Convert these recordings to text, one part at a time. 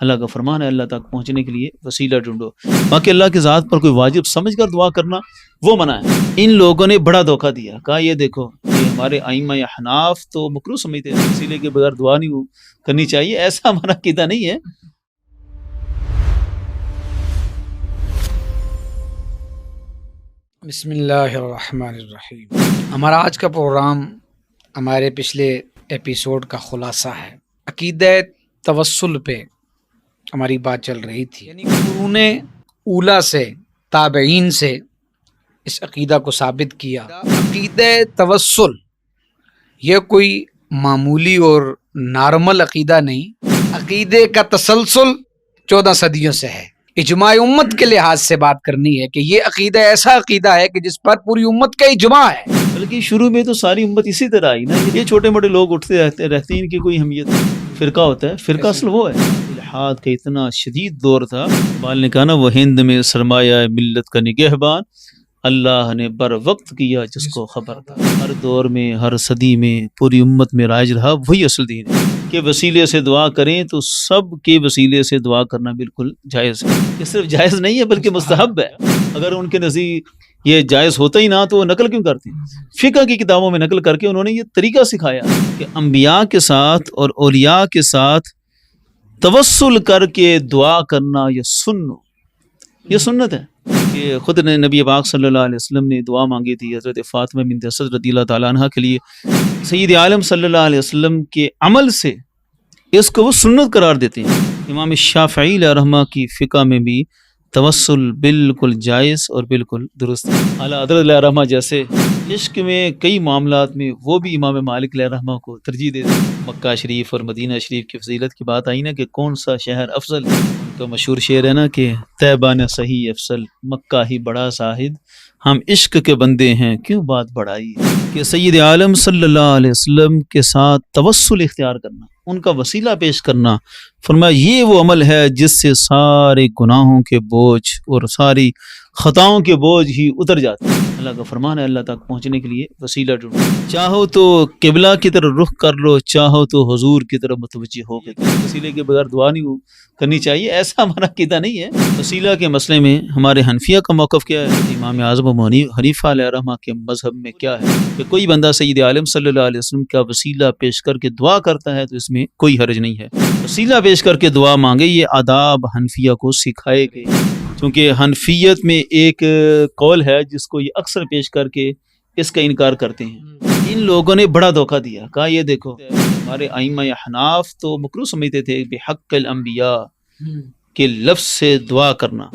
اللہ کا فرمان ہے، اللہ تک پہنچنے کے لیے وسیلہ ڈھونڈو۔ باقی اللہ کی ذات پر کوئی واجب سمجھ کر دعا کرنا وہ منع ہے۔ ان لوگوں نے بڑا دھوکہ دیا، کہا یہ دیکھو یہ ہمارے ائمہ احناف تو مکروہ سمجھتے ہیں وسیلے کے بغیر دعا نہیں کرنی چاہیے، ایسا ہمارا عقیدہ نہیں ہے۔ بسم اللہ الرحمن الرحیم۔ ہمارا آج کا پروگرام ہمارے پچھلے ایپیسوڈ کا خلاصہ ہے۔ عقیدہ توسل پہ ہماری بات چل رہی تھی، یعنی قرون اولیٰ سے تابعین سے اس عقیدہ کو ثابت کیا۔ عقیدہ توسل یہ کوئی معمولی اور نارمل عقیدہ نہیں، عقیدے کا تسلسل 14 صدیوں سے ہے۔ اجماع امت کے لحاظ سے بات کرنی ہے کہ یہ عقیدہ ایسا عقیدہ ہے کہ جس پر پوری امت کا اجماع ہے۔ بلکہ شروع میں تو ساری امت اسی طرح آئی نا، یہ چھوٹے موٹے لوگ اٹھتے رہتے ہیں، ان کی کوئی اہمیت فرقہ ہوتا ہے، فرقہ اصل وہ ہے۔ الحاد کا اتنا شدید دور تھا، بال نے کہا نا وہ ہند میں سرمایہ ملت کا نگہبان، اللہ نے بر وقت کیا جس کو خبر تھا۔ ہر دور میں، ہر صدی میں، پوری امت میں رائج رہا وہی اصل دین ہے کہ وسیلے سے دعا کریں تو سب کے وسیلے سے دعا کرنا بالکل جائز ہے۔ یہ صرف جائز نہیں ہے بلکہ مستحب ہے۔ اگر ان کے نزدیک یہ جائز ہوتا ہی نہ تو وہ نقل کیوں کرتی؟ فقہ کی کتابوں میں نقل کر کے انہوں نے یہ طریقہ سکھایا کہ انبیاء کے ساتھ اور اولیاء کے ساتھ توسل کر کے دعا کرنا یہ سنت ہے۔ کہ خود نے نبی پاک صلی اللہ علیہ وسلم نے دعا مانگی تھی حضرت فاطمہ بنت اسد رضی اللہ تعالیٰ عنہ کے لیے۔ سید عالم صلی اللہ علیہ وسلم کے عمل سے اس کو وہ سنت قرار دیتے ہیں۔ امام شافعی علیہ رحمہ کی فقہ میں بھی توسل بالکل جائز اور بالکل درست ہے۔ اعلیٰ حضرت علیہ رحمہ جیسے عشق میں کئی معاملات میں وہ بھی امام مالک علیہ رحمہ کو ترجیح دیتے ہیں۔ مکہ شریف اور مدینہ شریف کی فضیلت کی بات آئی نا کہ کون سا شہر افضل ہے، ان کا مشہور شعر ہے نا کہ طیبہ نہ صحیح افضل، مکہ ہی بڑا زاہد، ہم عشق کے بندے ہیں کیوں بات بڑھائی۔ کہ سید عالم صلی اللہ علیہ وسلم کے ساتھ توسل اختیار کرنا، ان کا وسیلہ پیش کرنا، فرمایا یہ وہ عمل ہے جس سے سارے گناہوں کے بوجھ اور ساری خطاؤں کے بوجھ ہی اتر جاتے ہیں۔ اللہ کا فرمان ہے، اللہ تک پہنچنے کے لیے وسیلہ ڈھونڈو۔ چاہو تو قبلہ کی طرف رخ کر لو، چاہو تو حضور کی طرف متوجہ ہو کے وسیلے کے بغیر دعا نہیں کرنی چاہیے، ایسا ہمارا عقیدہ نہیں ہے۔ وسیلہ کے مسئلے میں ہمارے حنفیہ کا موقف کیا ہے، امام اعظم ابو حنیفہ علیہ رحمہ کے مذہب میں کیا ہے کہ کوئی بندہ سید عالم صلی اللہ علیہ وسلم کا وسیلہ پیش کر کے دعا کرتا ہے تو اس میں کوئی حرج نہیں ہے۔ وسیلہ پیش کر کے دعا مانگے، یہ آداب حنفیہ کو سکھائے گئے، کیونکہ حنفیت میں ایک قول ہے جس کو یہ اکثر پیش کر کے اس کا انکار کرتے ہیں۔ ان لوگوں نے بڑا دھوکہ دیا، کہا یہ دیکھو ہمارے ائمہ احناف تو مکروہ سمجھتے تھے بحق الانبیاء کے لفظ سے دعا کرنا،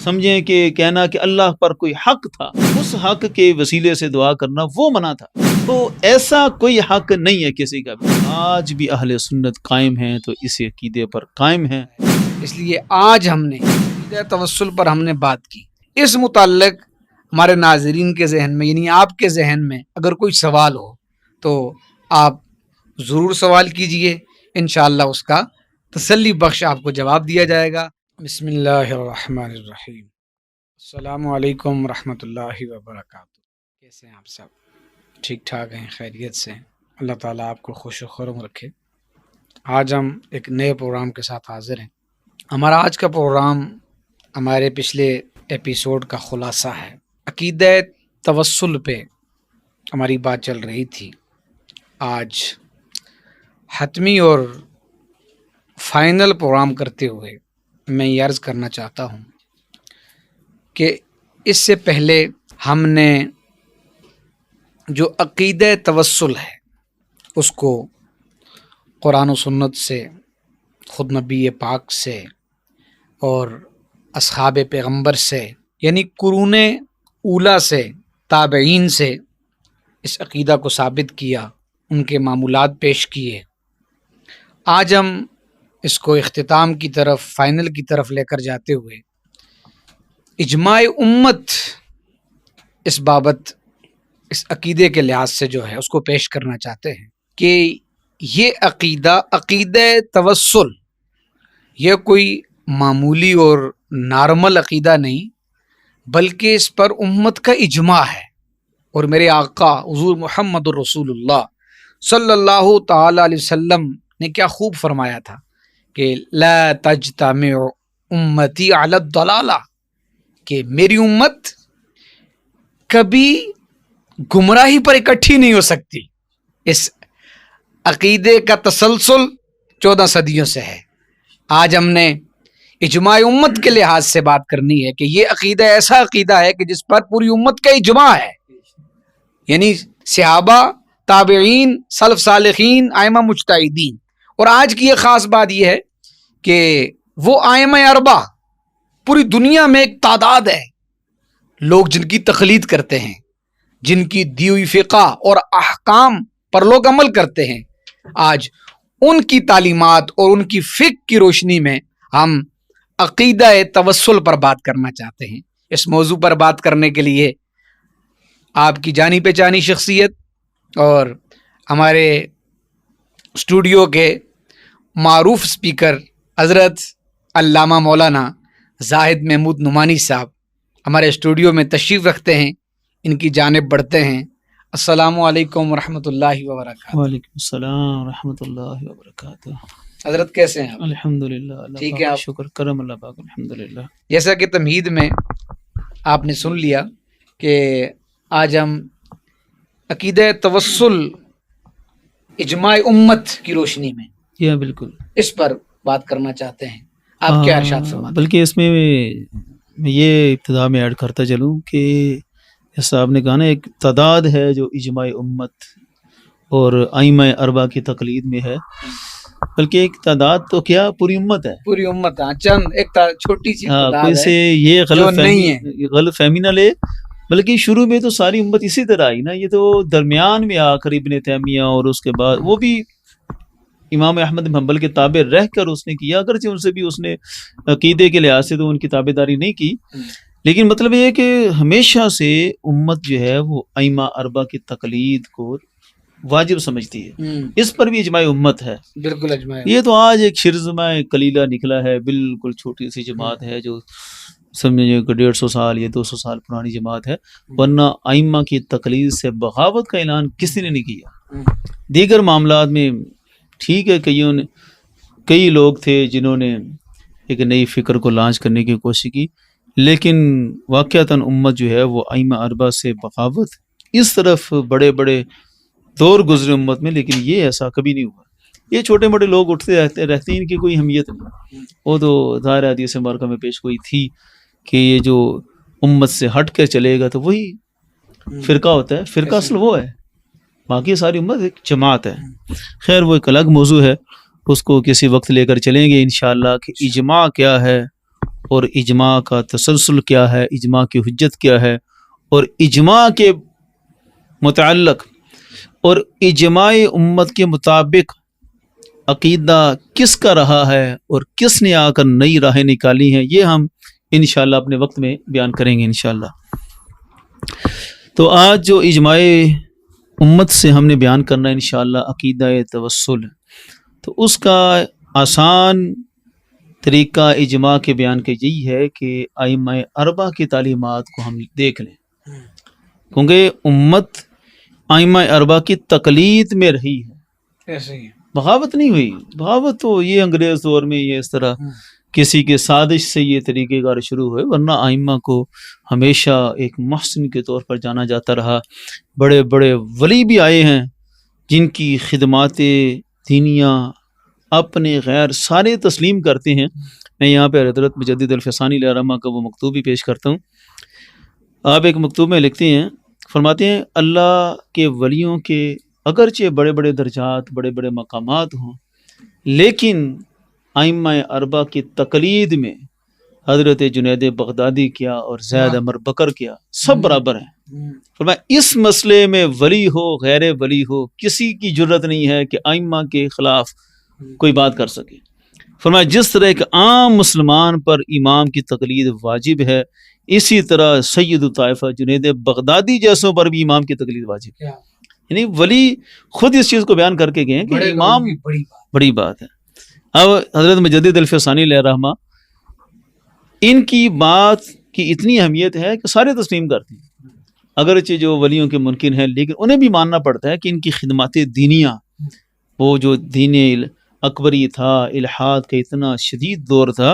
سمجھیں کہ کہنا کہ اللہ پر کوئی حق تھا، اس حق کے وسیلے سے دعا کرنا وہ منع تھا۔ تو ایسا کوئی حق نہیں ہے کسی کا بھی۔ آج بھی اہل سنت قائم ہیں تو اس عقیدے پر قائم ہیں۔ اس لیے آج ہم نے عقیدہ توسل پر ہم نے بات کی۔ اس متعلق ہمارے ناظرین کے ذہن میں، یعنی آپ کے ذہن میں اگر کوئی سوال ہو تو آپ ضرور سوال کیجئے، انشاءاللہ اس کا تسلی بخش آپ کو جواب دیا جائے گا۔ بسم اللہ الرحمن الرحیم۔ السلام علیکم ورحمۃ اللہ وبرکاتہ۔ کیسے ہیں آپ سب؟ ٹھیک ٹھاک ہیں، خیریت سے؟ اللہ تعالیٰ آپ کو خوش و خرم رکھے۔ آج ہم ایک نئے پروگرام کے ساتھ حاضر ہیں۔ ہمارا آج کا پروگرام ہمارے پچھلے ایپیسوڈ کا خلاصہ ہے۔ عقیدہ توسل پہ ہماری بات چل رہی تھی۔ آج حتمی اور فائنل پروگرام کرتے ہوئے میں یہ عرض کرنا چاہتا ہوں کہ اس سے پہلے ہم نے جو عقیدہ توسل ہے اس کو قرآن و سنت سے، خود نبی پاک سے اور اصحاب پیغمبر سے، یعنی قرون اولیٰ سے تابعین سے اس عقیدہ کو ثابت کیا، ان کے معمولات پیش کیے۔ آج ہم اس کو اختتام کی طرف، فائنل کی طرف لے کر جاتے ہوئے اجماع امت اس بابت، اس عقیدے کے لحاظ سے جو ہے اس کو پیش کرنا چاہتے ہیں کہ یہ عقیدہ توسل یہ کوئی معمولی اور نارمل عقیدہ نہیں، بلکہ اس پر امت کا اجماع ہے۔ اور میرے آقا حضور محمد الرسول اللہ صلی اللہ تعالی علیہ وسلم نے کیا خوب فرمایا تھا کہ لا تجتمع امتی علی الضلالہ، کہ میری امت کبھی گمراہی پر اکٹھی نہیں ہو سکتی. اس عقیدے کا تسلسل 14 صدیوں سے ہے. آج ہم نے اجماع امت کے لحاظ سے بات کرنی ہے کہ یہ عقیدہ ایسا عقیدہ ہے کہ جس پر پوری امت کا اجماع ہے، یعنی صحابہ، تابعین، سلف صالحین، ائمہ مجتہدین. اور آج کی ایک خاص بات یہ ہے کہ وہ ائمہ اربعہ پوری دنیا میں ایک تعداد ہے لوگ جن کی تقلید کرتے ہیں، جن کی دی ہوئی فقہ اور احکام پر لوگ عمل کرتے ہیں. آج ان کی تعلیمات اور ان کی فقہ کی روشنی میں ہم عقیدہ توسل پر بات کرنا چاہتے ہیں. اس موضوع پر بات کرنے کے لیے آپ کی جانی پہچانی شخصیت اور ہمارے اسٹوڈیو کے معروف اسپیکر حضرت علامہ مولانا زاہد محمود نعمانی صاحب ہمارے اسٹوڈیو میں تشریف رکھتے ہیں. ان کی جانب بڑھتے ہیں. السلام علیکم ورحمۃ اللہ وبرکاتہ. وعلیکم السلام ورحمۃ اللہ وبرکاتہ. حضرت کیسے ہیں آپ؟ الحمدللہ، ٹھیک ہے آپ؟ شکر کرم اللہ پاک، الحمدللہ. جیسا کہ تمہید میں آپ نے سن لیا کہ آج ہم عقیدہ توسل اجماع امت کی روشنی میں یہ بالکل اس پر بات کرنا چاہتے ہیں. آپ کیا ارشاد فرماتے ہیں؟ بلکہ اس میں یہ ابتدا میں ایڈ کرتا چلوں کہ جیسا آپ نے کہا نا، ایک تعداد ہے جو اجماع امت اور ائمہ اربعہ کی تقلید میں ہے، بلکہ ایک تعداد تو کیا پوری امت ہے. پوری امت، ہاں، چند ایک چھوٹی سی تعداد کوئی سے ہے یہ جو نہیں ہے. غلط فہمی نہ لے، بلکہ شروع میں تو ساری امت اسی طرح آئی نا. یہ تو درمیان میں آ کر ابن تیمیہ اور اس کے بعد وہ بھی امام احمد بن حنبل کے تابع رہ کر اس نے کیا، اگرچہ ان سے بھی اس نے عقیدے کے لحاظ سے تو ان کی تابع داری نہیں کی، لیکن مطلب یہ ہے کہ ہمیشہ سے امت جو ہے وہ ائمہ اربعہ کی تقلید کو واجب سمجھتی ہے. اس پر بھی اجماع امت ہے. بالکل اجماع. یہ تو آج ایک شرذمہ قلیلہ نکلا ہے، بالکل چھوٹی سی جماعت ہے جو سمجھے کہ 150 سال یا 200 سال پرانی جماعت ہے، ورنہ ائمہ کی تقلید سے بغاوت کا اعلان کسی نے نہیں کیا. دیگر معاملات میں ٹھیک ہے، کئی لوگ تھے جنہوں نے ایک نئی فکر کو لانچ کرنے کی کوشش کی، لیکن واقعتاً امت جو ہے وہ ائمہ اربعہ سے بغاوت اس طرف بڑے بڑے دور گزرے امت میں، لیکن یہ ایسا کبھی نہیں ہوا. یہ چھوٹے موٹے لوگ اٹھتے رہتے ہیں، ان کی کوئی اہمیت نہیں. وہ تو ظاہر حدیث مبارکہ میں پیش گوئی تھی کہ یہ جو امت سے ہٹ کر چلے گا تو وہی فرقہ ہوتا ہے. فرقہ اصل وہ ہے، باقی ساری امت ایک جماعت ہے. خیر وہ ایک الگ موضوع ہے، اس کو کسی وقت لے کر چلیں گے انشاءاللہ کہ اجماع کیا ہے اور اجماع کا تسلسل کیا ہے، اجماع کی حجت کیا ہے، اور اجماع کے متعلق اور اجماع امت کے مطابق عقیدہ کس کا رہا ہے اور کس نے آ کر نئی راہیں نکالی ہیں، یہ ہم انشاءاللہ اپنے وقت میں بیان کریں گے انشاءاللہ. تو آج جو اجماع امت سے ہم نے بیان کرنا ہے انشاءاللہ عقیدہ توسل، تو اس کا آسان طریقہ اجماع کے بیان کا یہی ہے کہ ائمہ اربعہ کی تعلیمات کو ہم دیکھ لیں، کیونکہ امت ائمہ اربعہ کی تقلید میں رہی ہے، ایسے ہی بغاوت نہیں ہوئی. بغاوت تو یہ انگریز دور میں یہ اس طرح کسی کے سازش سے یہ طریقہ کار شروع ہوئے، ورنہ ائمہ کو ہمیشہ ایک محسن کے طور پر جانا جاتا رہا. بڑے بڑے ولی بھی آئے ہیں جن کی خدمات دینیہ اپنے غیر سارے تسلیم کرتے ہیں. میں یہاں پہ حضرت مجدد الفسانی علیہ رحمہ کا وہ مکتوب بھی پیش کرتا ہوں. آپ ایک مکتوب میں لکھتے ہیں، فرماتے ہیں اللہ کے ولیوں کے اگرچہ بڑے بڑے درجات، بڑے بڑے مقامات ہوں، لیکن ائمہ اربعہ کی تقلید میں حضرت جنید بغدادی کیا اور زید عمر بکر کیا، سب برابر ہیں. فرمایا اس مسئلے میں ولی ہو غیر ولی ہو کسی کی جرت نہیں ہے کہ ائمہ کے خلاف کوئی بات کر سکے. فرمایا جس طرح ایک عام مسلمان پر امام کی تقلید واجب ہے، اسی طرح سید الطائفہ جنید بغدادی جیسوں پر بھی امام کی تقلید واجب ہے. یعنی ولی خود اس چیز کو بیان کر کے گئے ہیں کہ امام بڑی بات ہے. اب حضرت مجدد الفسانی علیہ رحمہ، ان کی بات کی اتنی اہمیت ہے کہ سارے تسلیم کرتے ہیں، اگرچہ جو ولیوں کے منکر ہیں لیکن انہیں بھی ماننا پڑتا ہے کہ ان کی خدمات دینیہ، وہ جو دین اکبری تھا، الحاد کا اتنا شدید دور تھا،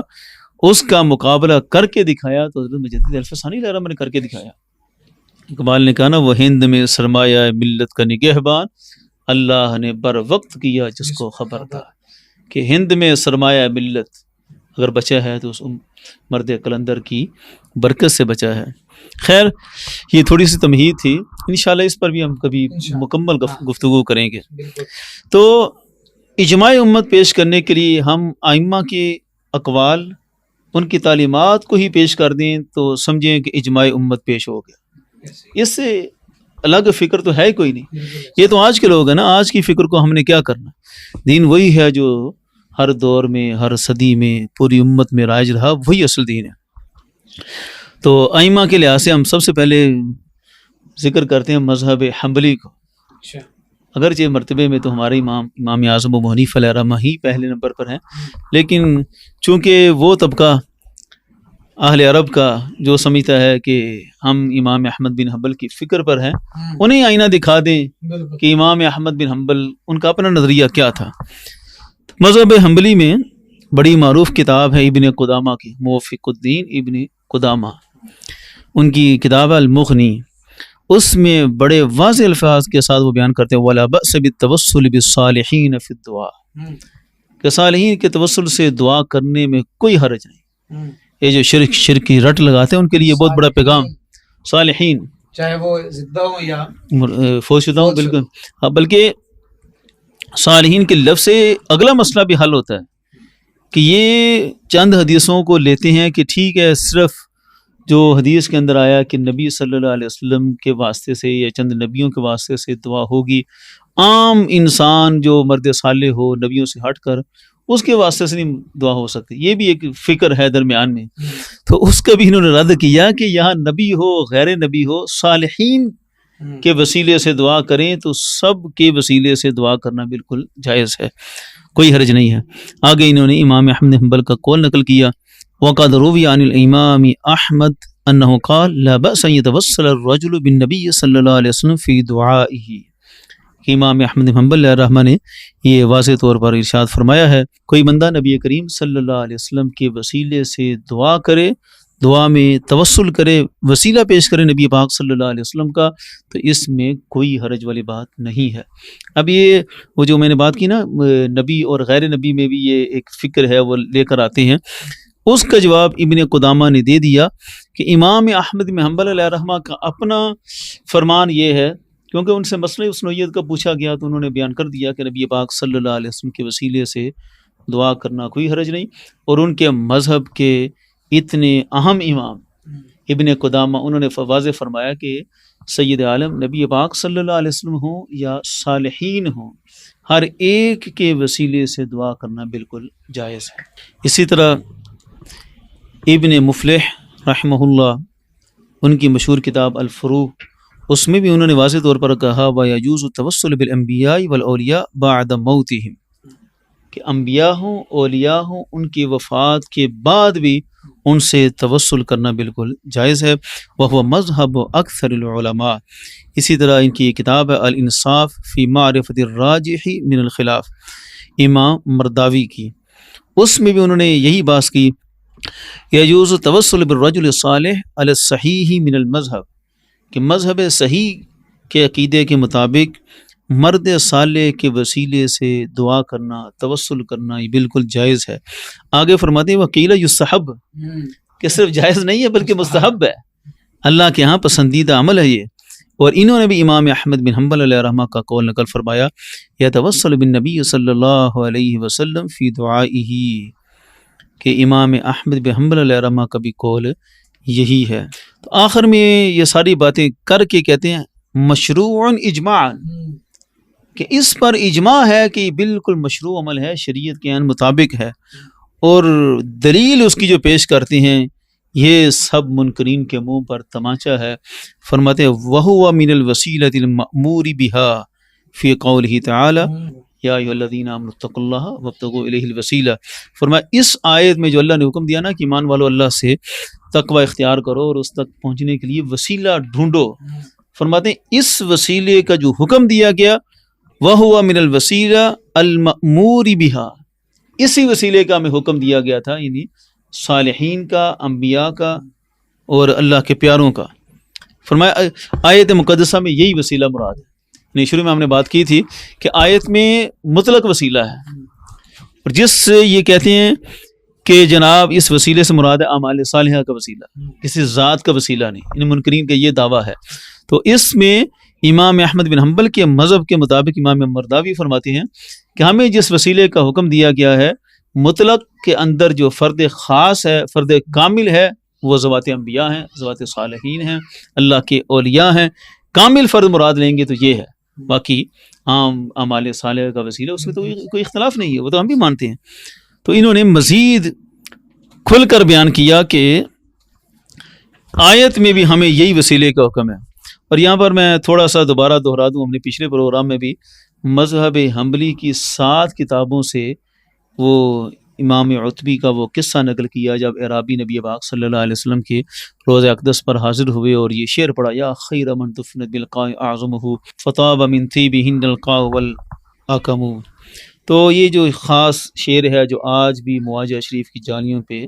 اس کا مقابلہ کر کے دکھایا تو حضرت مجدد الفسانی علیہ الرحمہ نے کر کے دکھایا۔ اقبال نے کہا نا وہ ہند میں سرمایہ ملت کا نگہبان، اللہ نے بر وقت کیا جس کو خبر تھا، کہ ہند میں سرمایہ ملت اگر بچا ہے تو اس مرد قلندر کی برکت سے بچا ہے۔ خیر یہ تھوڑی سی تمہید تھی، انشاءاللہ اس پر بھی ہم کبھی مکمل گفتگو کریں گے۔ تو اجماع امت پیش کرنے کے لیے ہم ائمہ کے اقوال، ان کی تعلیمات کو ہی پیش کر دیں تو سمجھیں کہ اجماع امت پیش ہو گیا، اس سے الگ فکر تو ہے کوئی نہیں۔ یہ تو آج کے لوگ ہیں نا، آج کی فکر کو ہم نے کیا کرنا، دین وہی ہے جو ہر دور میں ہر صدی میں پوری امت میں رائج رہا، وہی اصل دین ہے۔ تو ائمہ کے لحاظ سے ہم سب سے پہلے ذکر کرتے ہیں مذہب حنبلی کو۔ اگرچہ مرتبے میں تو ہمارے امام اعظم ابو حنیفہ علیہ الرحمہ ہی پہلے نمبر پر ہیں، لیکن چونکہ وہ طبقہ اہل عرب کا جو سمجھتا ہے کہ ہم امام احمد بن حنبل کی فکر پر ہیں، انہیں آئینہ دکھا دیں کہ امام احمد بن حنبل ان کا اپنا نظریہ کیا تھا۔ مذہب حنبلی میں بڑی معروف کتاب ہے ابن قدامہ کی، موفق الدین ابن قدامہ، ان کی کتاب المغنی، اس میں بڑے واضح الفاظ کے ساتھ وہ بیان کرتے ہیں وَلَا بَأْسَ بِالتَّوَسُّلِ بِالصَّالِحِينَ فِي الدُّعَاءِ، کہ صالحین کے توسل سے دعا کرنے میں کوئی حرج نہیں۔ یہ جو شرک کی رٹ لگاتے ہیں ان کے لیے بہت بڑا پیغام، صالحین چاہے وہ زندہ ہوں یا فوت شدہ ہوں، بالکل ہاں، بلکہ صالحین کے لفظ سے اگلا مسئلہ بھی حل ہوتا ہے کہ یہ چند حدیثوں کو لیتے ہیں کہ ٹھیک ہے، صرف جو حدیث کے اندر آیا کہ نبی صلی اللہ علیہ وسلم کے واسطے سے یا چند نبیوں کے واسطے سے دعا ہوگی، عام انسان جو مرد صالح ہو نبیوں سے ہٹ کر اس کے واسطے سے نہیں دعا ہو سکتی، یہ بھی ایک فکر ہے درمیان میں۔ تو اس کا بھی انہوں نے رد کیا کہ یہاں نبی ہو غیر نبی ہو، صالحین کے وسیلے سے دعا کریں تو سب کے وسیلے سے دعا کرنا بالکل جائز ہے، کوئی حرج نہیں ہے۔ آگے انہوں نے امام احمد حنبل کا قول نقل کیا، وقد روی عن الامام احمد انه قال لا بأس ان يتوسل الرجل بالنبي صلی اللہ علیہ وسلم فی دعائه، کہ امام احمد حنبل علیہ الرحمہ نے یہ واضح طور پر ارشاد فرمایا ہے کوئی بندہ نبی کریم صلی اللہ علیہ وسلم کے وسیلے سے دعا کرے، دعا میں توسل کرے، وسیلہ پیش کرے نبی پاک صلی اللہ علیہ وسلم کا، تو اس میں کوئی حرج والی بات نہیں ہے۔ اب یہ وہ جو میں نے بات کی نا نبی اور غیر نبی میں بھی یہ ایک فکر ہے وہ لے کر آتے ہیں، اس کا جواب ابن قدامہ نے دے دیا کہ امام احمد بن حنبل علیہ الرحمہ کا اپنا فرمان یہ ہے، کیونکہ ان سے مسئلہ اس نوعیت کا پوچھا گیا تو انہوں نے بیان کر دیا کہ نبی پاک صلی اللہ علیہ وسلم کے وسیلے سے دعا کرنا کوئی حرج نہیں، اور ان کے مذہب کے اتنے اہم امام ابن قدامہ انہوں نے واضح فرمایا کہ سید عالم نبی پاک صلی اللہ علیہ وسلم ہوں یا صالحین ہوں، ہر ایک کے وسیلے سے دعا کرنا بالکل جائز ہے۔ اسی طرح ابن مفلح رحمہ اللہ، ان کی مشہور کتاب الفروع، اس میں بھی انہوں نے واضح طور پر کہا وَيَجُوزُ التَّوَسُّلُ بِالْأَنْبِيَاءِ وَالْأَوْلِيَاءِ بَعْدَ مَوْتِهِمْ، کہ انبیاء ہوں اولیاء ہوں ان کی وفات کے بعد بھی ان سے توسل کرنا بالکل جائز ہے۔ وَهُوَ مَذْهَبُ أَكْثَرِ الْعُلَمَاء، اسی طرح ان کی کتاب ہے الانصاف فی معرفت الراجح من الخلاف، امام مرداوی کی، اس میں بھی انہوں نے یہی بات کی یجوز توسل بالرجل الصالح علی الصحیح من المذہب، کہ مذہب صحیح کے عقیدے کے مطابق مرد صالح کے وسیلے سے دعا کرنا، توسل کرنا یہ بالکل جائز ہے۔ آگے فرماتے ہیں وقیل یستحب، کہ صرف جائز نہیں ہے بلکہ مستحب ہے، اللہ کے ہاں پسندیدہ عمل ہے یہ۔ اور انہوں نے بھی امام احمد بن حنبل علیہ الرحمہ کا قول نقل فرمایا یتوسل بالنبی صلی اللہ علیہ وسلم فی دعائہ، کہ امام احمد بن حنبل علیہ الرحمہ کا بھی قول یہی ہے۔ تو آخر میں یہ ساری باتیں کر کے کہتے ہیں مشروع اجماعا، کہ اس پر اجماع ہے کہ یہ بالکل مشروع عمل ہے، شریعت کے عین مطابق ہے، اور دلیل اس کی جو پیش کرتے ہیں یہ سب منکرین کے منہ پر تماچا ہے۔ فرماتے ہیں وَهُوَ مِنَ الْوَسِيلَةِ الْمَأْمُورِ بِهَا فِي قَوْلِهِ تَعَالَى یا ایھا الذین آمنوا اتقوا اللہ وابتغوا الیہ الوسیلہ، فرمایا اس آیت میں جو اللہ نے حکم دیا نا کہ ایمان والو اللہ سے تقوی اختیار کرو اور اس تک پہنچنے کے لیے وسیلہ ڈھونڈو، فرماتے ہیں اس وسیلے کا جو حکم دیا گیا وَهُوَ مِنَ الْوَسِيلَةِ الْمَأْمُورِ بِهَا، اسی وسیلے کا ہمیں حکم دیا گیا تھا، یعنی صالحین کا، انبیاء کا اور اللہ کے پیاروں کا۔ فرمایا آیت مقدسہ میں یہی وسیلہ مراد ہے۔ یعنی شروع میں ہم نے بات کی تھی کہ آیت میں مطلق وسیلہ ہے، اور جس سے یہ کہتے ہیں کہ جناب اس وسیلے سے مراد ہے اعمال صالحہ کا وسیلہ، کسی ذات کا وسیلہ نہیں۔ ان منکرین کا یہ دعویٰ ہے۔ تو اس میں امام احمد بن حنبل کے مذہب کے مطابق امام مرداوی فرماتے ہیں کہ ہمیں جس وسیلے کا حکم دیا گیا ہے، مطلق کے اندر جو فرد خاص ہے، فرد کامل ہے، وہ ذوات انبیاء ہیں، ذوات صالحین ہیں، اللہ کے اولیاء ہیں۔ کامل فرد مراد لیں گے تو یہ ہے، باقی عام اعمال صالحہ کا وسیلہ اس میں تو کوئی اختلاف نہیں ہے، وہ تو ہم بھی مانتے ہیں۔ تو انہوں نے مزید کھل کر بیان کیا کہ آیت میں بھی ہمیں یہی وسیلے کا حکم ہے۔ اور یہاں پر میں تھوڑا سا دوبارہ دہرا دوں، ہم نے پچھلے پروگرام میں بھی مذہب حنبلی کی 7 کتابوں سے وہ امام عتبی کا وہ قصہ نقل کیا جب اعرابی نبی پاک صلی اللہ علیہ وسلم کے روز اقدس پر حاضر ہوئے اور یہ شعر پڑھا، یا خیر من دفنت بالقاء اعظمہ فطاب من طیبہن القاء والاکم۔ تو یہ جو خاص شعر ہے جو آج بھی مواجہ شریف کی جالیوں پہ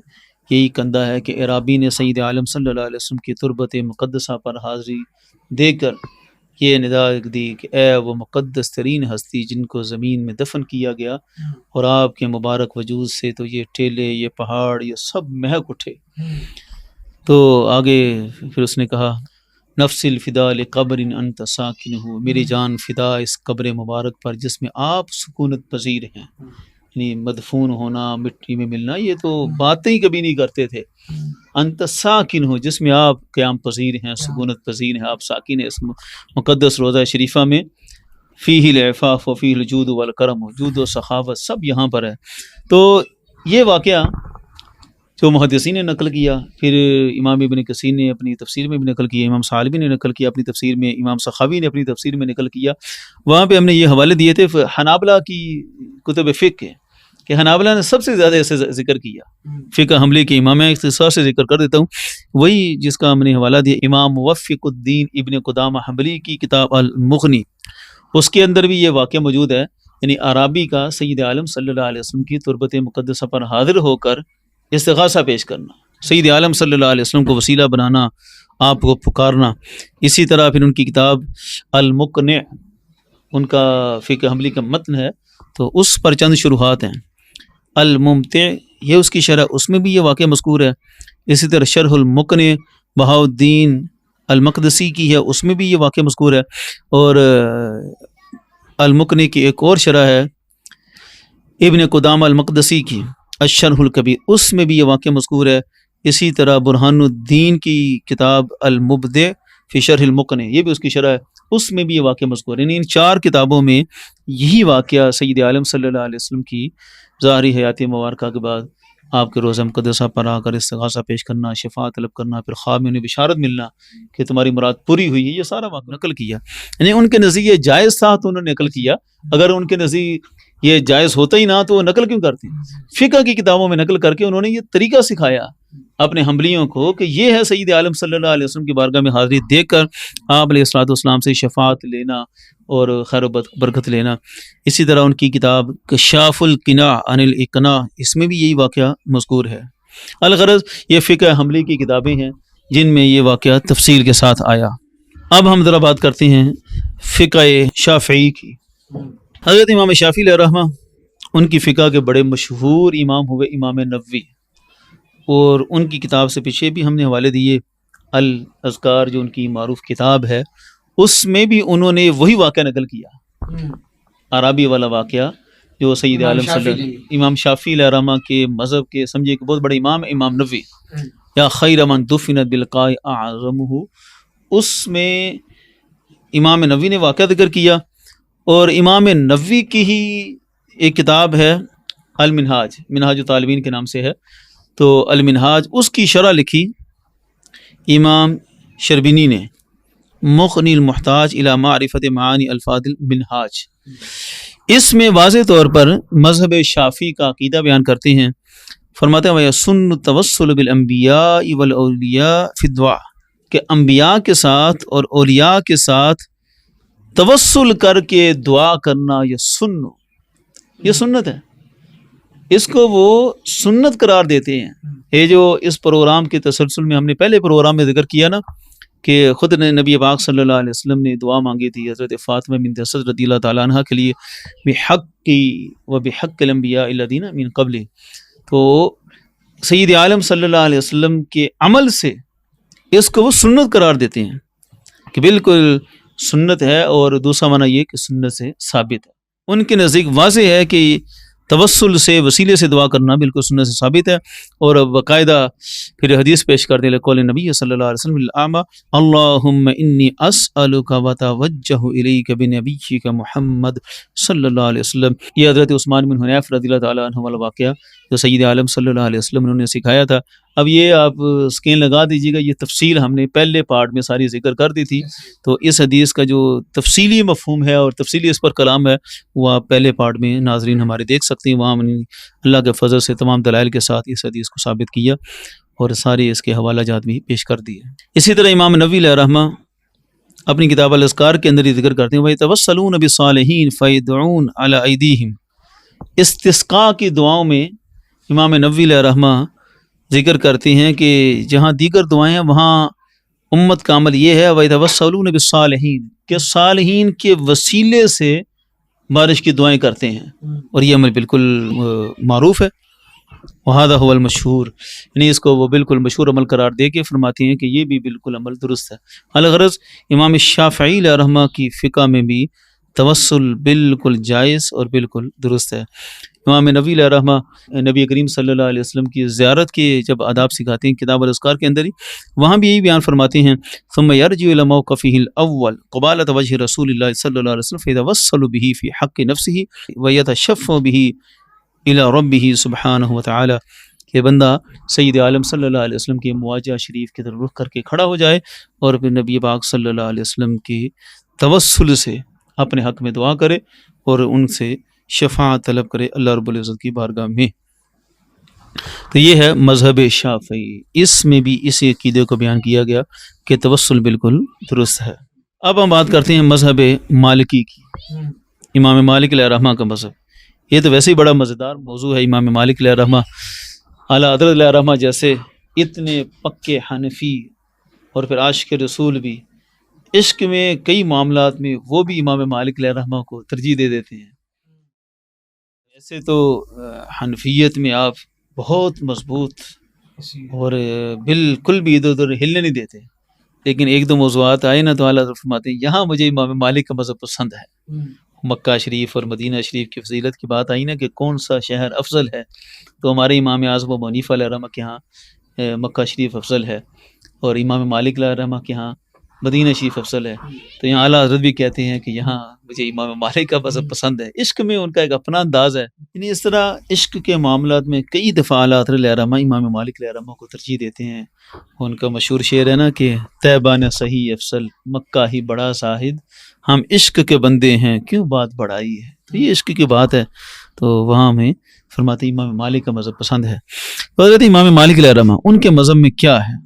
یہی کندہ ہے کہ اعرابی نے سید عالم صلی اللہ علیہ وسلم کی تربت مقدسہ پر حاضری دے کر یہ ندا دی کہ اے وہ مقدس ترین ہستی جن کو زمین میں دفن کیا گیا، اور آپ کے مبارک وجود سے تو یہ ٹیلے، یہ پہاڑ، یہ سب مہک اٹھے۔ تو آگے پھر اس نے کہا نفس الفدا لقبر انت ساکنہ، میری جان فدا اس قبر مبارک پر جس میں آپ سکونت پذیر ہیں۔ یعنی مدفون ہونا، مٹی میں ملنا، یہ تو باتیں ہی کبھی نہیں کرتے تھے۔ انت ساکن ہو، جس میں آپ قیام پذیر ہیں، سکونت پذیر ہیں، آپ ساکن ہیں۔ اس مقدس روضہ شریفہ میں فیہ العفاف و فیہ الجود والکرم، جود و سخاوت سب یہاں پر ہے۔ تو یہ واقعہ جو محدثین نے نقل کیا، پھر امام ابن کثیر نے اپنی تفسیر میں بھی نقل کیا، امام ثعلبی نے نقل کیا اپنی تفسیر میں، امام سخاوی نے اپنی تفسیر میں نقل کیا۔ وہاں پہ ہم نے یہ حوالے دیے تھے حنابلہ کی کتب فقہ کہ حنابلہ نے سب سے زیادہ اسے ذکر کیا، فقہ حنبلی کے امام، اختصار سے ذکر کر دیتا ہوں، وہی جس کا ہم نے حوالہ دیا امام موفق الدین ابن قدامہ حنبلی کی کتاب المغنی، اس کے اندر بھی یہ واقعہ موجود ہے۔ یعنی عرابی کا سید عالم صلی اللہ علیہ وسلم کی تربت مقدسہ پر حاضر ہو کر استغاثہ پیش کرنا، سید عالم صلی اللہ علیہ وسلم کو وسیلہ بنانا، آپ کو پکارنا۔ اسی طرح پھر ان کی کتاب المقنع، ان کا فقہ حنبلی کا متن ہے، تو اس پر چند شروحات ہیں۔ الممتع یہ اس کی شرح، اس میں بھی یہ واقعہ مذکور ہے۔ اسی طرح شرح المقنع بہاء الدین المقدسی کی ہے، اس میں بھی یہ واقعہ مذکور ہے۔ اور المقنع کی ایک اور شرح ہے ابن قدامہ المقدسی کی الشرح الکبیر، اس میں بھی یہ واقعہ مذکور ہے۔ اسی طرح برہان الدین کی کتاب المبدع فی شرح المقنع، یہ بھی اس کی شرح ہے، اس میں بھی یہ واقعہ مذکور ہے۔ یعنی ان 4 کتابوں میں یہی واقعہ سید عالم صلی اللہ علیہ وسلم کی ظاہری حیات مبارکہ کے بعد آپ کے روزہ مقدسہ پر آ کر استغاثہ پیش کرنا، شفاعت طلب کرنا، پھر خواب میں انہیں بشارت ملنا کہ تمہاری مراد پوری ہوئی ہے، یہ سارا واقعہ نقل کیا۔ یعنی ان کے نزدیک یہ جائز تھا تو انہوں نے نقل کیا، اگر ان کے نزدیک یہ جائز ہوتا ہی نہ تو وہ نقل کیوں کرتے؟ فقہ کی کتابوں میں نقل کر کے انہوں نے یہ طریقہ سکھایا اپنے حنبلیوں کو کہ یہ ہے سید عالم صلی اللہ علیہ وسلم کی بارگاہ میں حاضری دے کر آپ علیہ الصلوۃ والسلام سے شفاعت لینا اور خیر و برکت لینا۔ اسی طرح ان کی کتاب کشاف القناع عن الاقناع، اس میں بھی یہی واقعہ مذکور ہے۔ الغرض یہ فقہ حنبلی کی کتابیں ہیں جن میں یہ واقعہ تفصیل کے ساتھ آیا۔ اب ہم ذرا بات کرتے ہیں فقہ شافعی کی۔ حضرت امام شافعی علیہ رحمہ ان کی فقہ کے بڑے مشہور امام ہوئے امام نووی، اور ان کی کتاب سے پیچھے بھی ہم نے حوالے دیے، الاذکار جو ان کی معروف کتاب ہے، اس میں بھی انہوں نے وہی واقعہ نقل کیا، عرابی والا واقعہ جو سید عالم صلی اللہ امام شافعی علیہ رحمہ کے مذہب کے سمجھے کہ بہت بڑے امام امام نووی، یا خیر من دفن بالقاء اعظمہ، اس میں امام نووی نے واقعہ ذکر کیا۔ اور امام نووی کی ہی ایک کتاب ہے المنہاج، منہاج طالبین کے نام سے ہے، تو المنہاج اس کی شرح لکھی امام شربینی نے، مغنی المحتاج الی معرفت معانی الفاظ المنہاج۔ اس میں واضح طور پر مذہب شافعی کا عقیدہ بیان کرتے ہیں۔ فرماتے ہیں وَيَسُنُّ التَّوَسُّلُ بِالْأَنْبِيَاءِ وَالْأَوْلِيَاءِ فِي الدُّعَاء، کہ انبیاء کے ساتھ اور اولیاء کے ساتھ توسل کر کے دعا کرنا یہ سنت ہے۔ اس کو وہ سنت قرار دیتے ہیں. یہ جو اس پروگرام کے تسلسل میں ہم نے پہلے پروگرام میں ذکر کیا نا کہ خود نے نبی پاک صلی اللہ علیہ وسلم نے دعا مانگی تھی حضرت فاطمہ بنت اسد رضی اللہ تعالیٰ عنہ کے لیے بحق و بحق الانبیاء الذین من قبل. تو سید عالم صلی اللہ علیہ وسلم کے عمل سے اس کو وہ سنت قرار دیتے ہیں کہ بالکل سنت ہے، اور دوسرا معنی یہ کہ سنت سے ثابت ہے. ان کے نزدیک واضح ہے کہ توسل سے، وسیلے سے دعا کرنا بالکل سنت سے ثابت ہے. اور باقاعدہ پھر حدیث پیش کرتے ہیں قول نبی صلی اللہ علیہ وسلم العامہ اللہم انی اسألک وتوجہ الیک بنبیک محمد صلی اللہ علیہ وسلم. یہ حضرت عثمان بن حنیف رضی اللہ تعالیٰ عنہ والا واقعہ جو سید عالم صلی اللہ علیہ وسلم انہوں نے سکھایا تھا. اب یہ آپ اسکین لگا دیجیے گا، یہ تفصیل ہم نے پہلے پارٹ میں ساری ذکر کر دی تھی. تو اس حدیث کا جو تفصیلی مفہوم ہے اور تفصیلی اس پر کلام ہے وہ آپ پہلے پارٹ میں ناظرین ہمارے دیکھ سکتے ہیں. وہاں ہم نے اللہ کے فضل سے تمام دلائل کے ساتھ اس حدیث کو ثابت کیا اور سارے اس کے حوالہ جات بھی پیش کر دیے. اسی طرح امام نووی علیہ رحمہ اپنی کتاب الاذکار کے اندر یہ ذکر کرتے ہیں وَيَتَوَسَّلُونَ بِالصَّالِحِينَ فَيَدْعُونَ عَلَى أَيْدِيهِمْ. استسقاء کی دعاؤں میں امام نووی علیہ رحمہ ذکر کرتے ہیں کہ جہاں دیگر دعائیں ہیں وہاں امت کا عمل یہ ہے وَيَتَوَسَّلُونَ بِالصَّالِحِينَ کہ صالحین کے وسیلے سے بارش کی دعائیں کرتے ہیں، اور یہ عمل بالکل معروف ہے. وَهَذَا هُوَ الْمَشْهُورُ، یعنی اس کو وہ بالکل مشہور عمل قرار دے کے فرماتے ہیں کہ یہ بھی بالکل عمل درست ہے. الغرض امام شافعی علیہ رحمہ کی فقہ میں بھی توسل بالکل جائز اور بالکل درست ہے. امام نووی علیہ رحمہ نبی کریم صلی اللہ علیہ وسلم کی زیارت کے جب آداب سکھاتے ہیں کتاب الاذکار کے اندر ہی، وہاں بھی یہی بیان فرماتے ہیں ثم يرجع الى موقفه الاول قبالة وجه رسول الله صلی اللہ علیہ وسلم فيتوسل به في حق نفسه ويتشفع به الى ربه سبحانہ وتعالی کہ بندہ سید عالم صلی اللہ علیہ وسلم کے مواجہ شریف کی طرف رخ کر کے کھڑا ہو جائے اور پھر نبی پاک صلی اللہ علیہ وسلم کی توسل سے اپنے حق میں دعا کرے اور ان سے شفاعت طلب کرے اللہ رب العزت کی بارگاہ میں. تو یہ ہے مذہب شافعی، اس میں بھی اسی عقیدے کو بیان کیا گیا کہ توسل بالکل درست ہے. اب ہم بات کرتے ہیں مذہب مالکی کی، امام مالک علیہ رحمہ کا مذہب. یہ تو ویسے ہی بڑا مزیدار موضوع ہے. امام مالک علیہ رحمہ اعلیٰ حضرت علیہ رحمہ جیسے اتنے پکے حنفی اور پھر عاشق رسول بھی، عشق میں کئی معاملات میں وہ بھی امام مالک علیہ رحمہ کو ترجیح دے دیتے ہیں. ایسے تو حنفیت میں آپ بہت مضبوط اور بالکل بھی ادھر ادھر ہلنے نہیں دیتے، لیکن ایک دو موضوعات آئے نا تو اعلیٰ حضرت فرماتے ہیں یہاں مجھے امام مالک کا مذہب پسند ہے. مکہ شریف اور مدینہ شریف کی فضیلت کی بات آئی نا کہ کون سا شہر افضل ہے، تو ہمارے امام اعظم ابو حنیفہ علیہ رحمہ کے ہاں مکہ شریف افضل ہے، اور امام مالک علیہ رحمہ کے ہاں مدینہ شریف افضل ہے. تو یہاں اعلیٰ حضرت بھی کہتے ہیں کہ یہاں مجھے امام مالک کا مذہب پسند ہے. عشق میں ان کا ایک اپنا انداز ہے. یعنی اس طرح عشق کے معاملات میں کئی دفعہ اعلیٰ حضرت علیہ رحمہ امام مالک علیہ رحمہ کو ترجیح دیتے ہیں. ان کا مشہور شعر ہے نا کہ طیبہ نے صحیح افضل مکہ ہی بڑا زاہد، ہم عشق کے بندے ہیں کیوں بات بڑھائی ہے. تو یہ عشق کی بات ہے، تو وہاں ہمیں فرماتے امام مالک کا مذہب پسند ہے. حضرت امام مالک علیہ رحمہ ان کے مذہب میں کیا ہے؟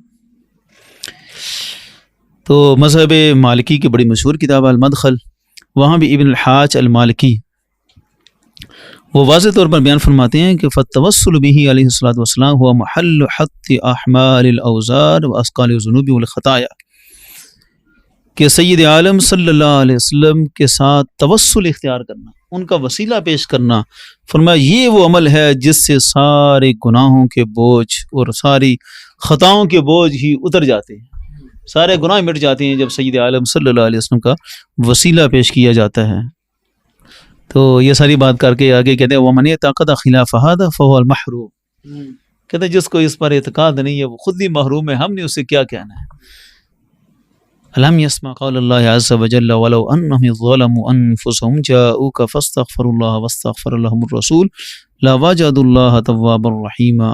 تو مذہب مالکی کی بڑی مشہور کتاب المدخل، وہاں بھی ابن الحاج المالکی وہ واضح طور پر بیان فرماتے ہیں کہ فالتوسل به علیہ الصلوۃ والسلام هو محل حط احمال الاوزار واثقال الذنوب والخطایا، کہ سید عالم صلی اللہ علیہ وسلم کے ساتھ توسل اختیار کرنا، ان کا وسیلہ پیش کرنا، فرمایا یہ وہ عمل ہے جس سے سارے گناہوں کے بوجھ اور ساری خطاؤں کے بوجھ ہی اتر جاتے ہیں، سارے گناہ مٹ جاتے ہیں جب سید عالم صلی اللہ علیہ وسلم کا وسیلہ پیش کیا جاتا ہے. تو یہ ساری بات کر کے آگے کہتے ہیں وَمَنْ اعْتَقَدَ خِلَافَ هَذَا فَهُوَ الْمَحْرُومُ، کہتے ہیں جس کو اس پر اعتقاد نہیں ہے وہ خود ہی محروم ہے، ہم نے اس سے کیا کہنا ہے. أَلَمْ يَسْمَعْ قَوْلَ اللَّهِ عَزَّ وَجَلَّ وَلَوْ أَنَّهُمْ ظَلَمُوا أَنفُسَهُمْ جَاءُوكَ فَاسْتَغْفَرُوا اللَّهَ وَاسْتَغْفَرَ لَهُمُ الرَّسُولُ لَوَجَدُوا اللَّهَ تَوَّابًا رَحِيمًا.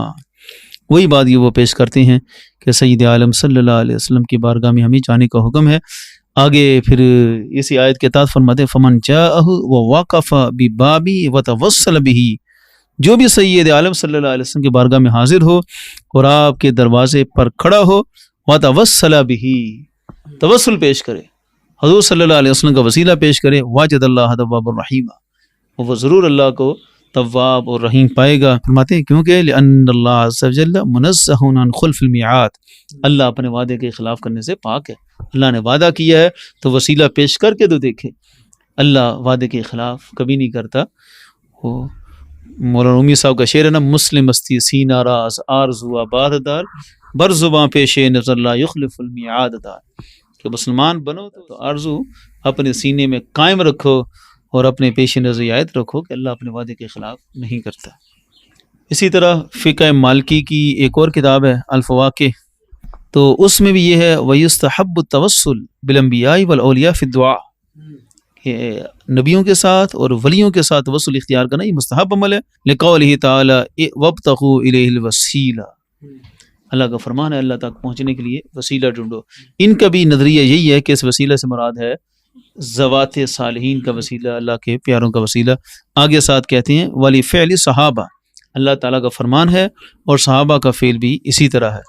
وہی بات یہ وہ پیش کرتے ہیں کہ سید عالم صلی اللہ علیہ وسلم کی بارگاہ میں ہمیں جانے کا حکم ہے. آگے پھر اسی آیت کے تحت فرماتے ہیں فمن جاءہ ووقف ببابی وتوسل به، جو بھی سید عالم صلی اللہ علیہ وسلم کی بارگاہ میں حاضر ہو اور آپ کے دروازے پر کھڑا ہو وتوسل به، توسل پیش کرے، حضور صلی اللہ علیہ وسلم کا وسیلہ پیش کرے، واجد اللہ توابا الرحیم، وہ ضرور اللہ کو تواب اور رحیم پائے گا. فرماتے ہیں کیونکہ لأن اللہ عز وجل منزہ عن خلف المیعاد، اللہ اپنے وعدے کے خلاف کرنے سے پاک ہے. اللہ نے وعدہ کیا ہے تو وسیلہ پیش کر کے تو دیکھے. اللہ وعدے کے خلاف کبھی نہیں کرتا. وہ مولانا رومی صاحب کا شعر ہے نا، مسلم استی سینہ راز آرزو آباد دار، بر زباں پیش نظر لا یخلف المیعاد دار. کہ مسلمان بنو تو آرزو اپنے سینے میں قائم رکھو اور اپنے پیش نظر عائد رکھو کہ اللہ اپنے وعدے کے خلاف نہیں کرتا. اسی طرح فقہ مالکی کی ایک اور کتاب ہے الفواقہ، تو اس میں بھی یہ ہے وَيُسْتَحَبُّ التَّوَسُّلُ بِالْأَنْبِيَاءِ وَالْأَوْلِيَاءِ فِي الدُّعَاء، کہ نبیوں کے ساتھ اور ولیوں کے ساتھ توسل اختیار کرنا یہ مستحب عمل ہے. لِقَوْلِهِ تَعَالَى وَابْتَغُوا إِلَيْهِ الْوَسِيلَةَ، اللہ کا فرمان ہے اللہ تک پہنچنے کے لیے وسیلہ ڈھونڈو. ان کا بھی نظریہ یہی ہے کہ اس وسیلہ سے مراد ہے ذوات صالحین کا وسیلہ، اللہ کے پیاروں کا وسیلہ. آگے ساتھ کہتے ہیں وَلِفِعْلِ صحابہ، اللہ تعالیٰ کا فرمان ہے اور صحابہ کا فعل بھی اسی طرح ہے.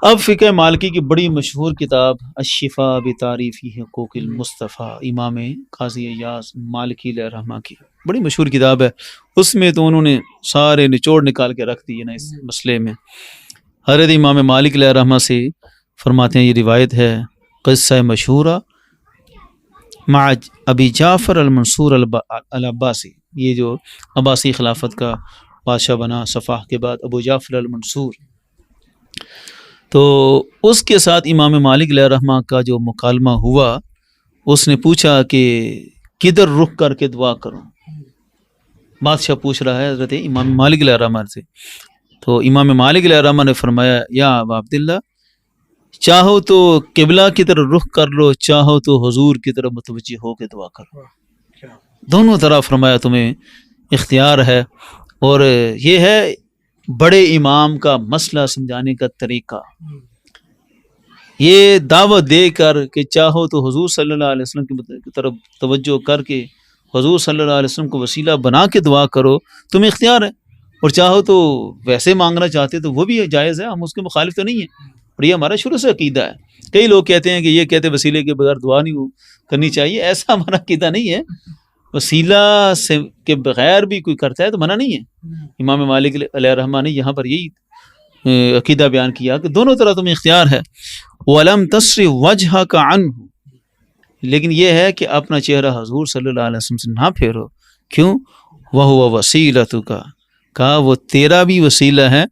اب فقہ مالکی کی بڑی مشہور کتاب الشفاء بتعریف حقوق المصطفیٰ، امام قاضی ایاز مالکی علیہ رحمہ کی بڑی مشہور کتاب ہے. اس میں تو انہوں نے سارے نچوڑ نکال کے رکھ دیے نا اس مسئلے میں. حضرت امام مالک علیہ رحمہ سے فرماتے ہیں، یہ روایت ہے قصہ مشہورہ مع ابی جعفر المنصور العباسی، یہ جو عباسی خلافت کا بادشاہ بنا صفح کے بعد ابو جعفر المنصور، تو اس کے ساتھ امام مالک علیہ رحمہ کا جو مکالمہ ہوا، اس نے پوچھا کہ کدھر رخ کر کے دعا کروں. بادشاہ پوچھ رہا ہے حضرت امام مالک علیہ رحمہ سے. تو امام مالک علیہ رحمہ نے فرمایا یا ابا عبداللہ، چاہو تو قبلہ کی طرف رخ کر لو، چاہو تو حضور کی طرف متوجہ ہو کے دعا کرو. دونوں طرح فرمایا تمہیں اختیار ہے. اور یہ ہے بڑے امام کا مسئلہ سمجھانے کا طریقہ. یہ دعوت دے کر کہ چاہو تو حضور صلی اللہ علیہ وسلم کی طرف توجہ کر کے حضور صلی اللہ علیہ وسلم کو وسیلہ بنا کے دعا کرو، تمہیں اختیار ہے. اور چاہو تو ویسے مانگنا چاہتے تو وہ بھی جائز ہے، ہم اس کے مخالف تو نہیں ہیں. اور یہ ہمارا شروع سے عقیدہ ہے. کئی لوگ کہتے ہیں کہ یہ کہتے وسیلے کے بغیر دعا نہیں کرنی چاہیے، ایسا ہمارا عقیدہ نہیں ہے. وسیلہ سے کے بغیر بھی کوئی کرتا ہے تو منع نہیں ہے. امام مالک علیہ رحمہ نے یہاں پر یہی عقیدہ بیان کیا کہ دونوں طرح تمہیں اختیار ہے. وَلَمْ تَصْرِفْ وَجْهَكَ عَنْهُ، لیکن یہ ہے کہ اپنا چہرہ حضور صلی اللہ علیہ وسلم سے نہ پھیرو. کیوں؟ وَهُوَ وَسِيلَتُكَ، کہا وہ تیرا بھی وسیلہ ہے.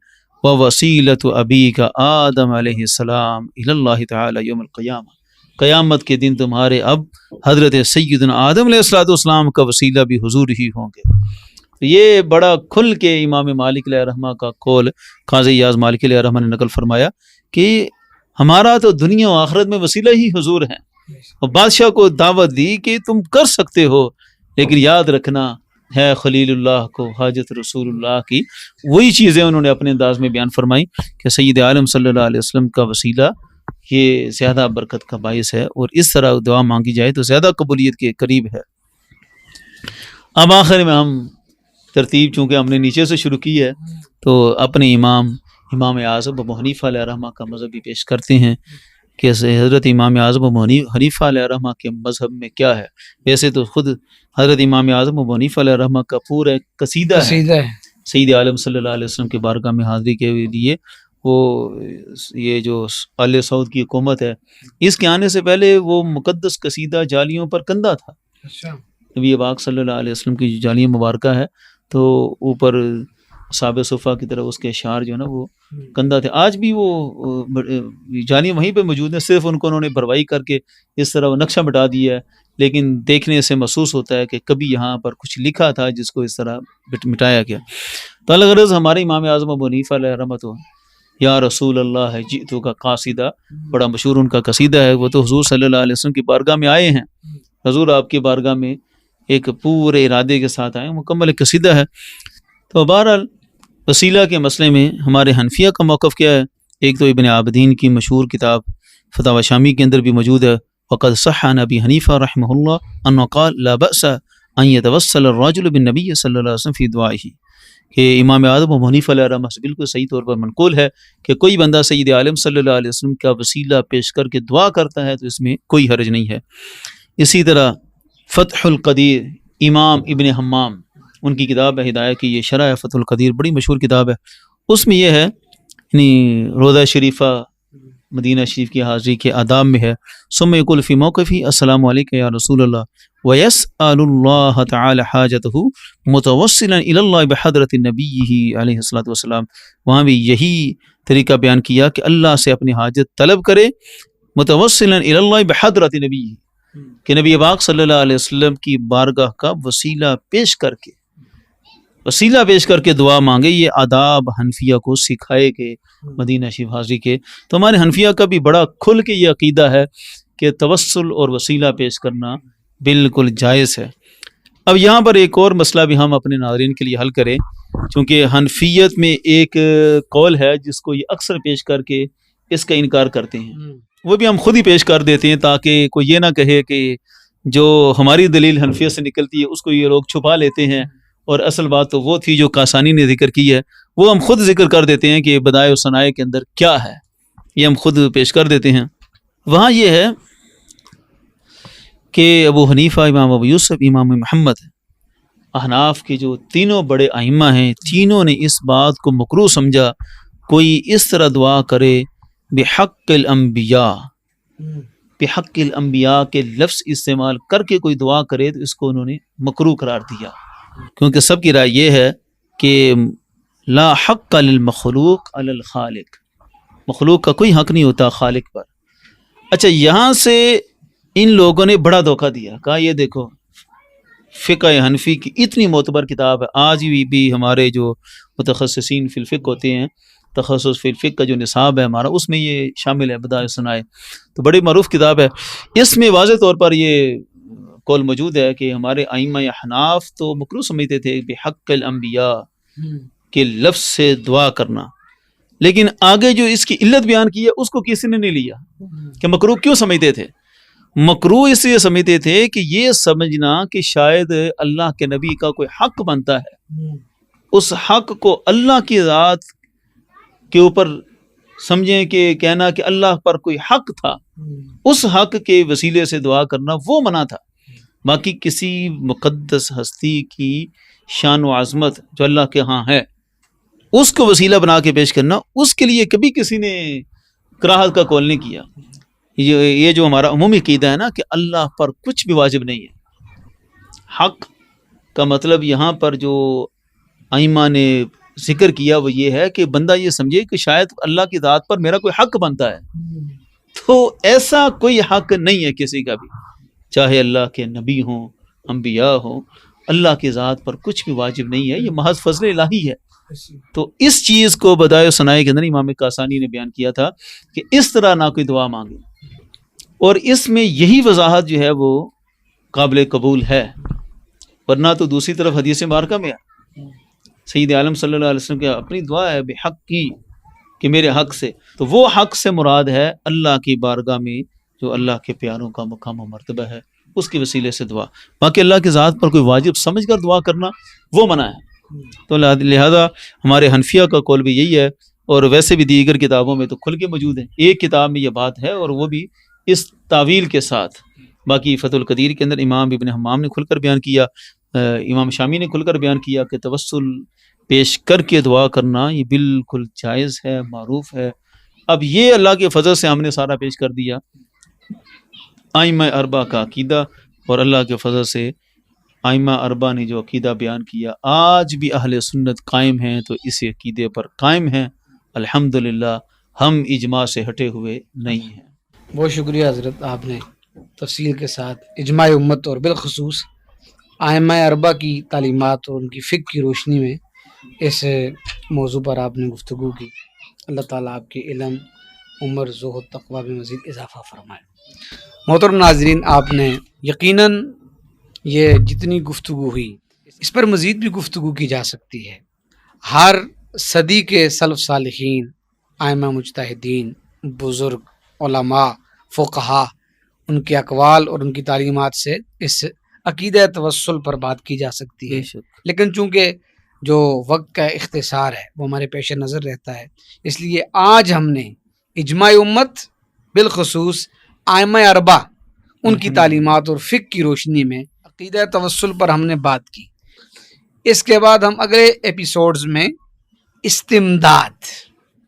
وَوَسِيلَةُ أَبِيكَ آدم علیہ السلام إِلَى اللَّهِ تَعَالَى يَوْمَ الْقِيَامَةِ، قیامت کے دن تمہارے اب حضرت سیدنا آدم علیہ السلام کا وسیلہ بھی حضور ہی ہوں گے. یہ بڑا کھل کے امام مالک علیہ رحمہ کا قول قاضی ایاز مالکی علیہ رحمہ نے نقل فرمایا کہ ہمارا تو دنیا و آخرت میں وسیلہ ہی حضور ہیں. اور بادشاہ کو دعوت دی کہ تم کر سکتے ہو، لیکن یاد رکھنا ہے خلیل اللہ کو حاجت رسول اللہ کی. وہی چیزیں انہوں نے اپنے انداز میں بیان فرمائی کہ سید عالم صلی اللہ علیہ وسلم کا وسیلہ یہ زیادہ برکت کا باعث ہے، اور اس طرح دعا مانگی جائے تو زیادہ قبولیت کے قریب ہے. اب آخر میں ہم ترتیب چونکہ ہم نے نیچے سے شروع کی ہے تو اپنے امام اعظم ابو حنیفہ علیہ رحمہ کا مذہب بھی پیش کرتے ہیں کہ حضرت امام اعظم ابو حنیفہ علیہ رحمہ کے مذہب میں کیا ہے. ویسے تو خود حضرت امام اعظم ابو حنیفہ علیہ رحمہ کا پورا قصیدہ ہے سید عالم صلی اللہ علیہ وسلم کے بارگاہ میں حاضری کے لیے. وہ یہ جو آل سعود کی حکومت ہے، اس کے آنے سے پہلے وہ مقدس قصیدہ جالیوں پر کندہ تھا. نبی پاک صلی اللہ علیہ وسلم کی جو جالی مبارکہ ہے تو اوپر صحابہ صفحہ کی طرف اس کے اشعار جو ہے نا وہ کندہ تھے. آج بھی وہ جالیاں وہیں پہ موجود ہیں، صرف ان کو انہوں نے بھروائی کر کے اس طرح وہ نقشہ مٹا دیا ہے، لیکن دیکھنے سے محسوس ہوتا ہے کہ کبھی یہاں پر کچھ لکھا تھا جس کو اس طرح مٹایا گیا. تو الغرض ہمارے امام اعظم ابو حنیفہ علیہ رحمۃ یا رسول اللہ جئتو کا قاصدہ بڑا مشہور ان کا قصیدہ ہے. وہ تو حضور صلی اللہ علیہ وسلم کی بارگاہ میں آئے ہیں، حضور آپ کی بارگاہ میں ایک پورے ارادے کے ساتھ آئے، مکمل ایک قصیدہ ہے. تو بہرحال وسیلہ کے مسئلے میں ہمارے حنفیہ کا موقف کیا ہے؟ ایک تو ابن عابدین کی مشہور کتاب فتاوی شامی کے اندر بھی موجود ہے، وقد صح عن ابی حنیفہ رحمہ اللہ انہ قال لا بأس ان يتوسل الرجل بالنبی صلی اللہ علیہ وسلم فی دعائہ، کہ امام اعظم ابو حنیفہ علیہ رحمہ سے بالکل صحیح طور پر منقول ہے کہ کوئی بندہ سید عالم صلی اللہ علیہ وسلم کا وسیلہ پیش کر کے دعا کرتا ہے تو اس میں کوئی حرج نہیں ہے. اسی طرح فتح القدیر امام ابن حمام ان کی کتاب ہے ہدایت کی، یہ شرح ہے فتح القدیر، بڑی مشہور کتاب ہے. اس میں یہ ہے یعنی روضہ شریفہ مدینہ شریف کی حاضری کے آداب میں ہے، ثم یقول فی موقفی السلام علیکم یا رسول اللہ ویسأل اللہ تعالی حاجتہ متوسلا الی اللہ بحضرت نبیہ علیہ الصلوۃ والسلام. وہاں بھی یہی طریقہ بیان کیا کہ اللہ سے اپنی حاجت طلب کرے متوسلا الی اللہ بحضرت نبیہ، کہ نبی پاک صلی اللہ علیہ وسلم کی بارگاہ کا وسیلہ پیش کر کے دعا مانگے. یہ آداب حنفیہ کو سکھائے گئے مدینہ شریف حاضری کے. تو ہمارے حنفیہ کا بھی بڑا کھل کے یہ عقیدہ ہے کہ توسل اور وسیلہ پیش کرنا بالکل جائز ہے. اب یہاں پر ایک اور مسئلہ بھی ہم اپنے ناظرین کے لیے حل کریں، چونکہ حنفیت میں ایک قول ہے جس کو یہ اکثر پیش کر کے اس کا انکار کرتے ہیں، وہ بھی ہم خود ہی پیش کر دیتے ہیں تاکہ کوئی یہ نہ کہے کہ جو ہماری دلیل حنفیت سے نکلتی ہے اس کو یہ لوگ چھپا لیتے ہیں، اور اصل بات تو وہ تھی جو کاسانی نے ذکر کی ہے، وہ ہم خود ذکر کر دیتے ہیں کہ بدائے و ثنائے کے اندر کیا ہے، یہ ہم خود پیش کر دیتے ہیں. وہاں یہ ہے کہ ابو حنیفہ، امام ابو یوسف، امام محمد، احناف کے جو تینوں بڑے ائمہ ہیں، تینوں نے اس بات کو مکروہ سمجھا کوئی اس طرح دعا کرے بحق الانبیاء، بحق الانبیاء کے لفظ استعمال کر کے کوئی دعا کرے تو اس کو انہوں نے مکروہ قرار دیا، کیونکہ سب کی رائے یہ ہے کہ لا حق للمخلوق علی الخالق، مخلوق کا کوئی حق نہیں ہوتا خالق پر. اچھا، یہاں سے ان لوگوں نے بڑا دھوکہ دیا، کہا یہ دیکھو فقہ حنفی کی اتنی معتبر کتاب ہے، آج بھی ہمارے جو متخصصین فی الفقہ ہوتے ہیں، تخصص فی الفقہ کا جو نصاب ہے ہمارا، اس میں یہ شامل ہے بدائع ثنائے، تو بڑی معروف کتاب ہے. اس میں واضح طور پر یہ قول موجود ہے کہ ہمارے ائمہ احناف تو مکروہ سمجھتے تھے بحق الانبیاء کے لفظ سے دعا کرنا، لیکن آگے جو اس کی علت بیان کی ہے اس کو کسی نے نہیں لیا کہ مکروہ کیوں سمجھتے تھے. مکروہ اس لیے سمجھتے تھے کہ یہ سمجھنا کہ شاید اللہ کے نبی کا کوئی حق بنتا ہے، اس حق کو اللہ کی ذات کے اوپر سمجھیں کہ کہنا کہ اللہ پر کوئی حق تھا، اس حق کے وسیلے سے دعا کرنا وہ منع تھا. باقی کسی مقدس ہستی کی شان و عظمت جو اللہ کے ہاں ہے اس کو وسیلہ بنا کے پیش کرنا، اس کے لیے کبھی کسی نے کراہت کا قول نہیں کیا. یہ جو ہمارا عمومی عقیدہ ہے نا کہ اللہ پر کچھ بھی واجب نہیں ہے. حق کا مطلب یہاں پر جو ائمہ نے ذکر کیا وہ یہ ہے کہ بندہ یہ سمجھے کہ شاید اللہ کی ذات پر میرا کوئی حق بنتا ہے، تو ایسا کوئی حق نہیں ہے کسی کا بھی، چاہے اللہ کے نبی ہوں، انبیاء ہوں، اللہ کی ذات پر کچھ بھی واجب نہیں ہے، یہ محض فضل الہی ہے. تو اس چیز کو بدائع ثنائے کے اندر امام کاسانی نے بیان کیا تھا کہ اس طرح نہ کوئی دعا مانگے، اور اس میں یہی وضاحت جو ہے وہ قابل قبول ہے. ورنہ تو دوسری طرف حدیث مبارکہ میں سید عالم صلی اللہ علیہ وسلم کی اپنی دعا ہے بحق کی، کہ میرے حق سے، تو وہ حق سے مراد ہے اللہ کی بارگاہ میں جو اللہ کے پیاروں کا مقام و مرتبہ ہے، اس کے وسیلے سے دعا. باقی اللہ کی ذات پر کوئی واجب سمجھ کر دعا کرنا وہ منع ہے. تو لہذا ہمارے حنفیہ کا قول بھی یہی ہے، اور ویسے بھی دیگر کتابوں میں تو کھل کے موجود ہیں. ایک کتاب میں یہ بات ہے اور وہ بھی اس تعویل کے ساتھ. باقی فتح القدیر کے اندر امام ابن حمام نے کھل کر بیان کیا، امام شامی نے کھل کر بیان کیا کہ توسل پیش کر کے دعا کرنا یہ بالکل جائز ہے، معروف ہے. اب یہ اللہ کے فضل سے ہم نے سارا پیش کر دیا ائمہ اربعہ کا عقیدہ، اور اللہ کے فضل سے ائمہ اربعہ نے جو عقیدہ بیان کیا آج بھی اہل سنت قائم ہیں، تو اس عقیدے پر قائم ہیں الحمدللہ، ہم اجماع سے ہٹے ہوئے نہیں ہیں. بہت شکریہ حضرت، آپ نے تفصیل کے ساتھ اجماع امت اور بالخصوص ائمہ اربعہ کی تعلیمات اور ان کی فقہ کی روشنی میں اس موضوع پر آپ نے گفتگو کی. اللہ تعالیٰ آپ کے علم، عمر، زہد، تقویٰ میں مزید اضافہ فرمائے. محترم ناظرین، آپ نے یقیناً یہ جتنی گفتگو ہوئی اس پر مزید بھی گفتگو کی جا سکتی ہے. ہر صدی کے سلف صالحین، ائمہ مجتہدین، بزرگ، علماء، فقہا، ان کے اقوال اور ان کی تعلیمات سے اس عقیدہ توسل پر بات کی جا سکتی ہے، لیکن چونکہ جو وقت کا اختصار ہے وہ ہمارے پیش نظر رہتا ہے، اس لیے آج ہم نے اجماع امت بالخصوص ائمہ اربعہ ان کی تعلیمات اور فقہ کی روشنی میں عقیدہ توسل پر ہم نے بات کی. اس کے بعد ہم اگلے ایپیسوڈز میں استمداد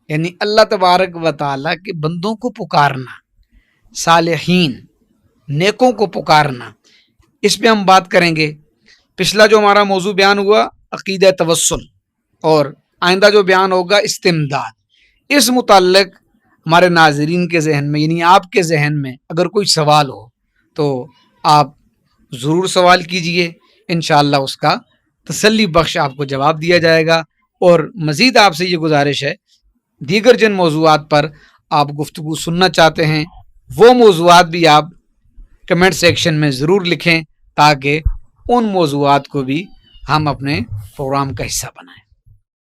یعنی اللہ تبارک و تعالیٰ کے بندوں کو پکارنا، صالحین نیکوں کو پکارنا، اس پہ ہم بات کریں گے۔ پچھلا جو ہمارا موضوع بیان ہوا عقیدہ توسل، اور آئندہ جو بیان ہوگا استمداد۔ اس متعلق ہمارے ناظرین کے ذہن میں یعنی آپ کے ذہن میں اگر کوئی سوال ہو تو آپ ضرور سوال کیجئے، انشاءاللہ اس کا تسلی بخش آپ کو جواب دیا جائے گا۔ اور مزید آپ سے یہ گزارش ہے، دیگر جن موضوعات پر آپ گفتگو سننا چاہتے ہیں وہ موضوعات بھی آپ کمنٹ سیکشن میں ضرور لکھیں تاکہ ان موضوعات کو بھی ہم اپنے پروگرام کا حصہ بنائیں۔